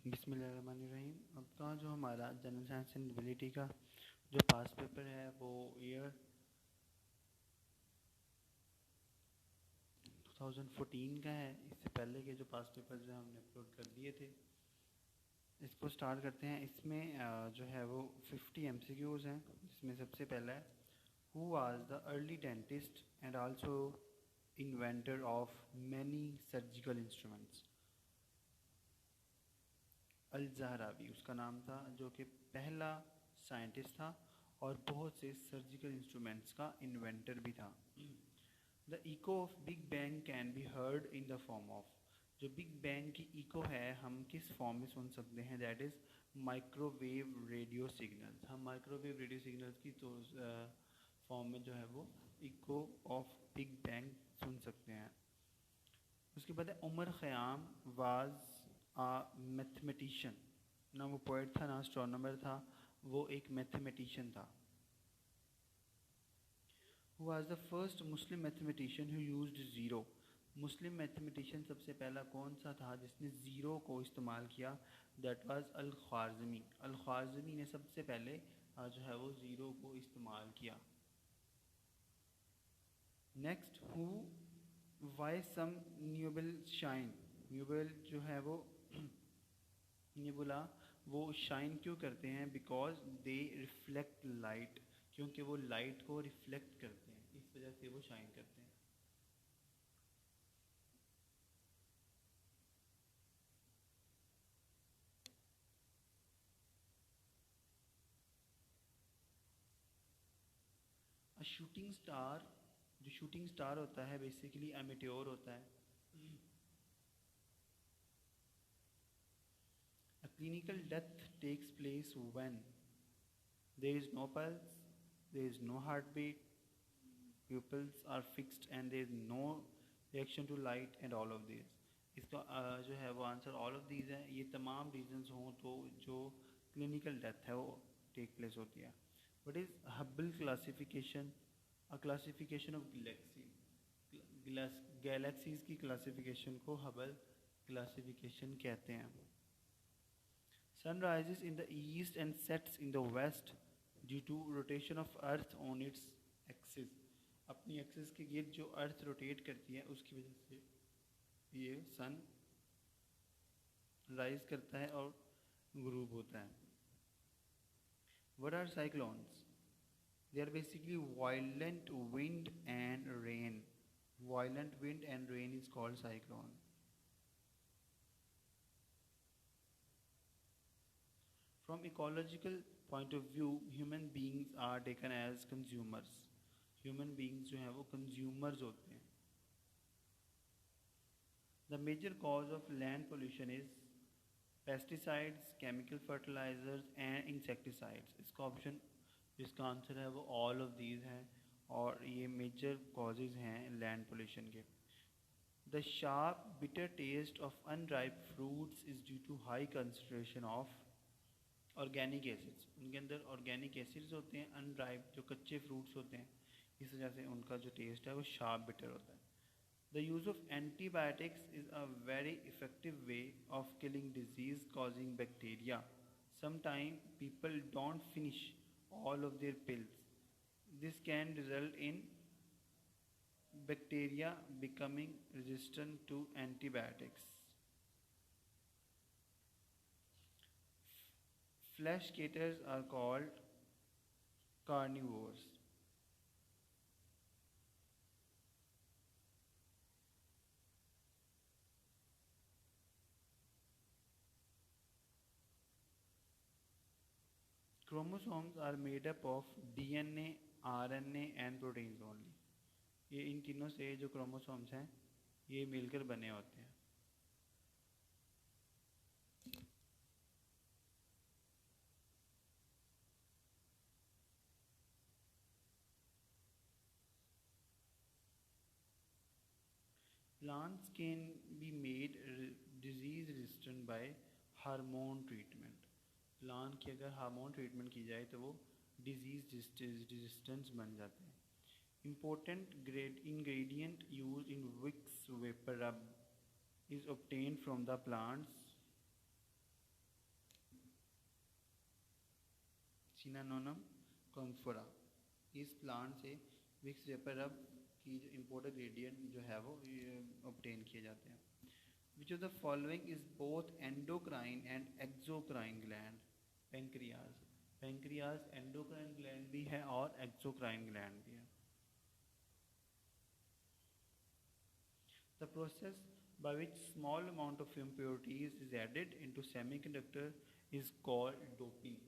बिस्मिल्लाहिर्रहमानिर्रहीम। अब का जो हमारा जनरल साइंस एंड एबिलिटी का जो पास पेपर है वो ईयर 2014 का है। इससे पहले के जो पास पेपर जो हमने अपलोड कर दिए थे, इसको स्टार्ट करते हैं। इसमें जो है वो 50 MCQs हैं, जिसमें सबसे पहला है who was the early dentist and also inventor of many surgical instruments. Al Zahrawi उसका नाम था, जो कि पहला साइंटिस्ट था और बहुत से सर्जिकल इंस्ट्रूमेंट्स का इन्वेंटर भी था। The echo of big bang can be heard in the form of, जो बिग बैंग की इको है हम किस फॉर्म में सुन सकते हैं, that is microwave radio signals. हम माइक्रोवेव रेडियो सिग्नल्स की तो फॉर्म में जो है वो इको ऑफ बिग बैंग सुन सकते हैं। उसके बाद है Omar Khayyam was a mathematician. ना वो पोइट था ना एस्ट्रोनॉमर था, वो एक मैथमेटिशियन था। Who was the first Muslim mathematician who used zero. Muslim mathematician सबसे पहला कौन सा था जिसने ज़ीरो को इस्तेमाल किया, दैट वाज अल ख्वारिज़मी। अल ख्वारिज़मी ने सबसे पहले जो है वो ज़ीरो को इस्तेमाल किया। नेक्स्ट, हु वाई सम न्यूबल शाइन। न्यूबल जो है वो नेबुला वो शाइन क्यों करते हैं, बिकॉज दे रिफ्लेक्ट लाइट, क्योंकि वो लाइट को रिफ्लेक्ट करते हैं, इस वजह से वो शाइन करते हैं। शूटिंग स्टार, जो शूटिंग स्टार होता है बेसिकली एमेट्योर होता है। A clinical death takes place when there is no pulse, there is no heartbeat, pupils are fixed and there is no reaction to light and all of these। इसका जो है वो answer all of these है। ये तमाम reasons हों तो जो क्लिनिकल डेथ है वो टेक प्लेस होती है। What is Hubble classification? A classification of galaxies की क्लासिफिकेशन को हबल क्लासिफिकेशन कहते हैं। Sun rises in the east and sets in the west due to rotation of Earth on its axis। अपनी axis के गिर्द जो अर्थ रोटेट करती है उसकी वजह से ये सन राइज करता है और ग्रूब होता है। What are cyclones? They are basically violent wind and rain. Violent wind and rain is called cyclone. From ecological point of view, human beings are taken as consumers। Human beings जो हैं वो consumers होते हैं। The major cause of land pollution is pesticides, chemical fertilizers and insecticides। इसका option, इसका answer है वो all of these हैं और ये major causes हैं land pollution के। The sharp bitter taste of unripe fruits is due to high concentration of organic acids. उनके अंदर ऑर्गेनिक एसिड्स होते हैं, अनराइप जो कच्चे फ्रूट्स होते हैं, इस वजह से उनका जो टेस्ट है वो शार्प बिटर होता है। The use of antibiotics is a very effective way of killing disease causing bacteria. Sometime people don't finish all of their pills। This can result in bacteria becoming resistant to antibiotics। Flesh eaters are called carnivores। Chromosomes are made up of DNA, RNA and proteins only। ये इन तीनों से जो chromosomes हैं ये मिलकर बने होते हैं। Plants can be made disease resistant by hormone treatment. Plant की अगर हार्मोन ट्रीटमेंट की जाए तो वो डिजीज रेजिस्टेंस बन जाते हैं। Important ingredient used in Vicks Vapor Rub is obtained from the plants सिनानोनम कम्फोरा। इस प्लांट से विक्स वेपर रब की जो इम्पोर्टेड ग्रेडियंट जो है वो ऑब्टेन किए जाते हैं। Which of the following is both endocrine and exocrine gland? Pancreas. Pancreas endocrine gland भी है और एक्सोक्राइन ग्लैंड भी है। The process by which small amount of impurities is added into semiconductor is called doping.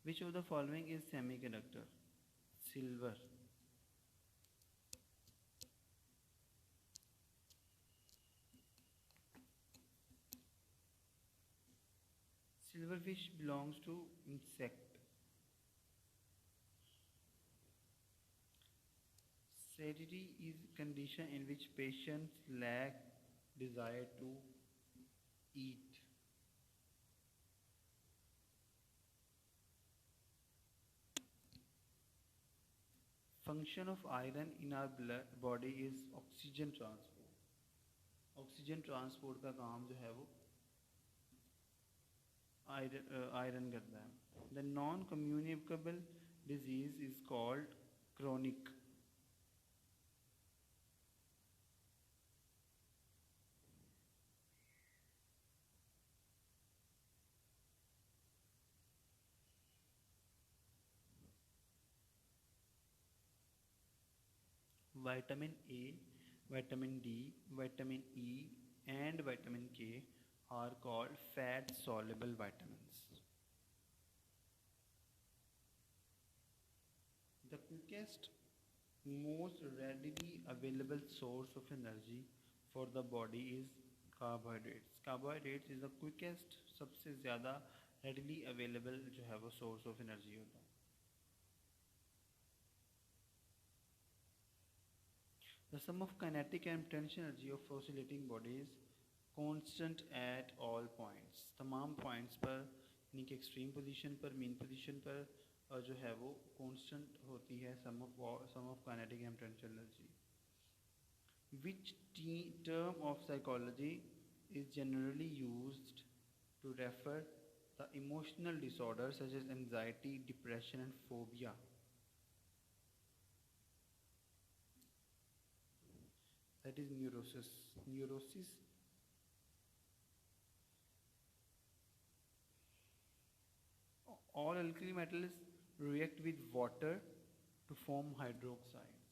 Which of the following is semiconductor? Silver. Silverfish belongs to insect. Satiety is condition in which patients lack desire to eat. Function of iron in our body is oxygen transport. Oxygen transport का काम जो है वो iron करता है। The non communicable disease is called chronic. Vitamin A, vitamin D, vitamin E and vitamin K are called fat soluble vitamins. The quickest, most readily available source of energy for the body is carbohydrates. Carbohydrates is the quickest, सबसे ज़्यादा readily available जो है वो source of energy होता है। The sum of kinetic and potential energy of oscillating bodies constant at all points. तमाम points पर यानी कि extreme position पर, mean position पर जो है वो constant होती है sum of kinetic and potential energy. Which term of psychology is generally used to refer the emotional disorders such as anxiety, depression and phobia? That is neurosis. Neurosis. All alkali metals react with water to form hydroxides.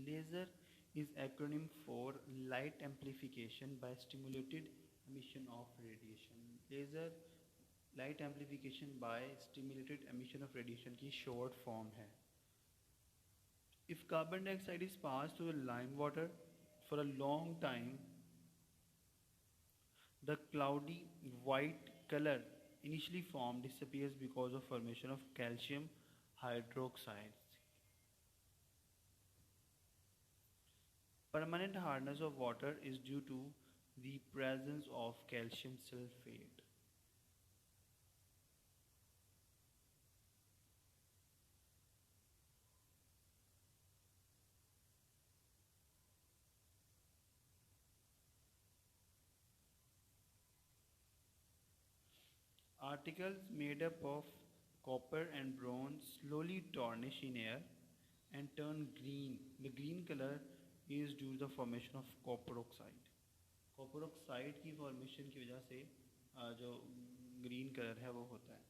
Laser is acronym for light amplification by stimulated emission of radiation. Laser light amplification by stimulated emission of radiation की short form है। If carbon dioxide is passed through lime water for a long time, the cloudy white color initially formed disappears because of formation of calcium hydroxides. Permanent hardness of water is due to the presence of calcium sulfate. Articles made up of copper and bronze slowly tarnish in air and turn green. The green color is due to the formation of copper oxide. Copper oxide की formation की वजह से जो green colour है वो होता है।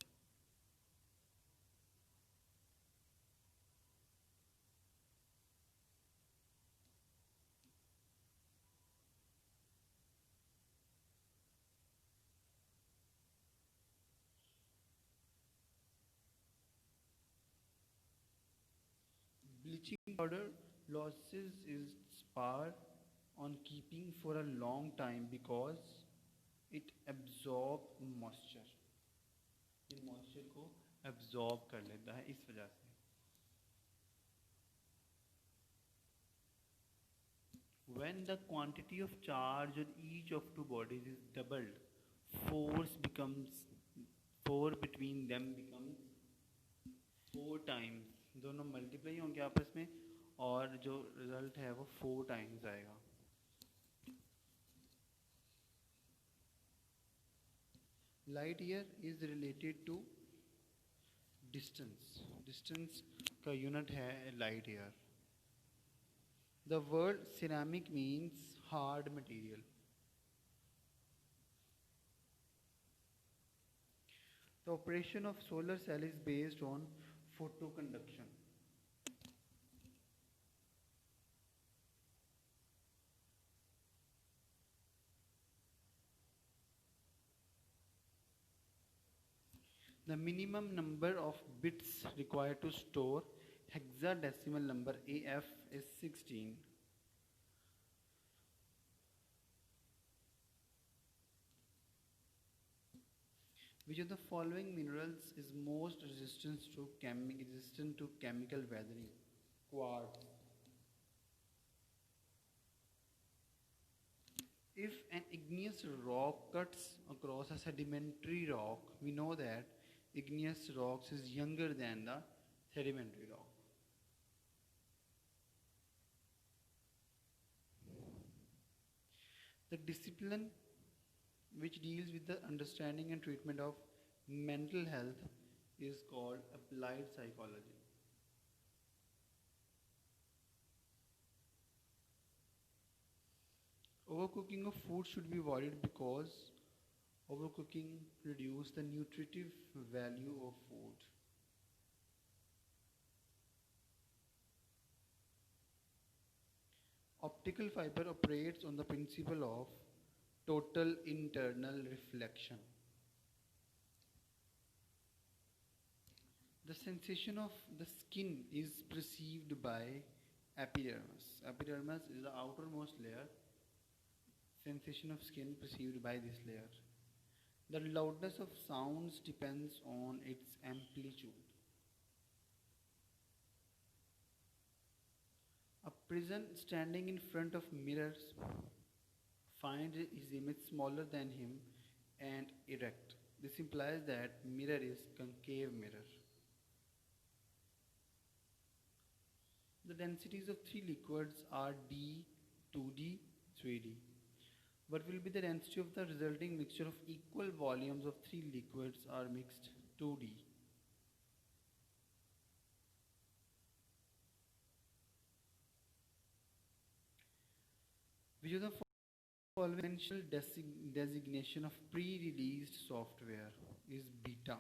Bleaching powder loses its power on keeping for a long time because it absorbs moisture. ये moisture को absorb कर लेता है इस वजह से। When the quantity of charge on each of two bodies is doubled, force becomes 4 between them becomes 4 times. दोनों multiply होंगे आपस में और जो रिजल्ट है वो 4 टाइम्स आएगा. Light year is related to distance. Distance का यूनिट है light year. The word ceramic means hard material. The operation of solar cell is based on photoconduction. The minimum number of bits required to store hexadecimal number AF is 16. Which of the following minerals is most resistant to chemical weathering? Quartz. If an igneous rock cuts across a sedimentary rock, we know that igneous rocks is younger than the sedimentary rock. The discipline which deals with the understanding and treatment of mental health is called applied psychology. Overcooking of food should be avoided because overcooking reduces the nutritive value of food. Optical fiber operates on the principle of total internal reflection. The sensation of the skin is perceived by epidermis. Epidermis is the outermost layer. Sensation of skin perceived by this layer. The loudness of sounds depends on its amplitude. A person standing in front of mirrors finds his image smaller than him and erect. This implies that mirror is concave mirror. The densities of three liquids are D, 2D, 3D. What will be the density of the resulting mixture of equal volumes of three liquids are mixed? 2D. Which of the following potential designation of pre-released software is beta?